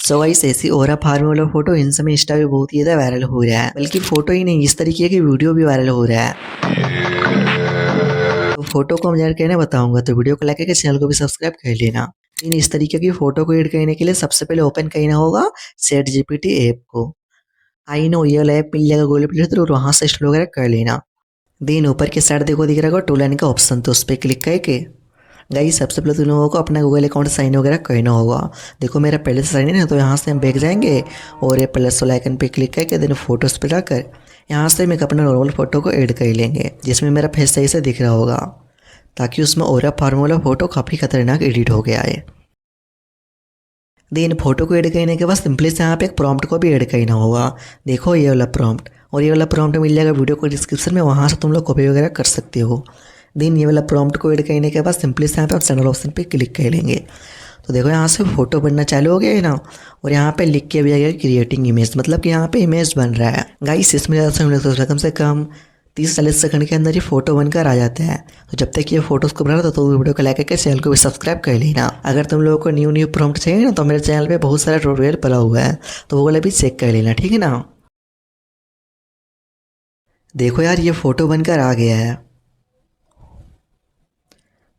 So guys ऐसी ओरा farm वाला photo इन समय इंस्टा पे बहुत ही ज्यादा वायरल हो रहा है, बल्कि फोटो ही नहीं इस तरीके की वीडियो भी वायरल हो रहा है। तो फोटो को मैं यार कहने बताऊंगा, तो वीडियो को लाइक करके चैनल को भी सब्सक्राइब कर लेना। इन इस तरीके की फोटो को एड करने के लिए सबसे पहले ओपन करना होगा चैट जीपीटी ऐप को। आई नो ये वाला ऐप मिल जाएगा गूगल प्ले स्टोर, वहां से इंस्टॉल वगैरह कर लेना। देन ऊपर की साइड देखो दिख रहा होगा टू लाइन का ऑप्शन, तो उस पर क्लिक करके गाइस सबसे पहले तुम लोगों को अपना गूगल अकाउंट साइन वगैरह करना होगा। देखो मेरा पहले से साइन इन है, तो यहाँ से हम बैक जाएंगे और ये प्लस वाला आइकन पे क्लिक करके देन फोटोज़ पे जाकर यहाँ से हम एक अपना नॉर्मल फोटो को ऐड कर लेंगे, जिसमें मेरा फेस सही से दिख रहा होगा, ताकि उसमें ओरा फार्म वाला फोटो काफ़ी खतरनाक एडिट हो गया है। देन फोटो को ऐड करने के बाद सिंपली से यहाँ पे एक प्रॉम्प्ट को भी ऐड करना होगा। देखो ये वाला प्रॉम्प्ट, और ये वाला प्रॉम्प्ट मिल जाएगा वीडियो को डिस्क्रिप्शन में, वहाँ से तुम लोग कॉपी वगैरह कर सकते हो। देन ये वाला प्रॉम्प्ट को ऐड करने के बाद सिंपली से यहाँ पे आप सेंड ऑप्शन पे क्लिक कर लेंगे। तो देखो यहाँ से फोटो बनना चालू हो गया है ना, और यहाँ पे लिख के भी आ गया क्रिएटिंग इमेज, मतलब कि यहाँ पे इमेज बन रहा है। गाइस इसमें ज़्यादा समय लगता है, कम से कम 30-40 सेकंड के अंदर ये फोटो बनकर आ जाता है। तो जब तक ये फोटोज़ को बना रहा तो वीडियो को लाइक करके चैनल को भी सब्सक्राइब कर लेना। अगर तुम लोगों को न्यू प्रॉम्प्ट चाहिए ना, तो मेरे चैनल पे बहुत सारा ट्यूटोरियल पड़ा हुआ है, तो वो वाला भी चेक कर लेना, ठीक है ना। देखो यार ये फोटो बनकर आ गया है,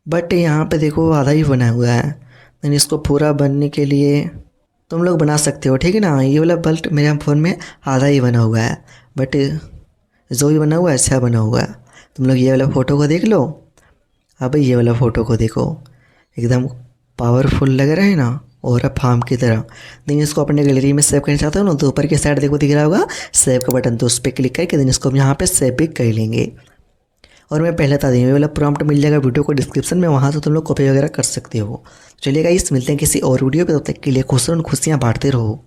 बट यहाँ पे देखो आधा ही बना हुआ है। देन इसको पूरा बनने के लिए तुम लोग बना सकते हो, ठीक है ना। ये वाला बल्ट मेरे फ़ोन में आधा ही बना हुआ है, बट जो भी बना हुआ है अच्छा बना हुआ है। तुम लोग ये वाला फ़ोटो को देख लो। अब ये वाला फ़ोटो को देखो, एकदम पावरफुल लग रहा है ना, और फार्म की तरह। देन इसको अपने गैलरी में सेव करना चाहते हो ना, तो ऊपर की साइड देखो दिख रहा होगा सेव का बटन, तो उस पर क्लिक करके देन इसको हम यहाँ पे सेव भी कर लेंगे। और मैं पहले बता देंगे वाला प्रॉम्प्ट मिल जाएगा वीडियो को डिस्क्रिप्शन में, वहाँ से तुम लोग कॉपी वगैरह कर सकते हो। चलिएगा इस मिलते हैं किसी और वीडियो पे, तब तक के लिए खुश रहो, खुशियाँ बांटते रहो।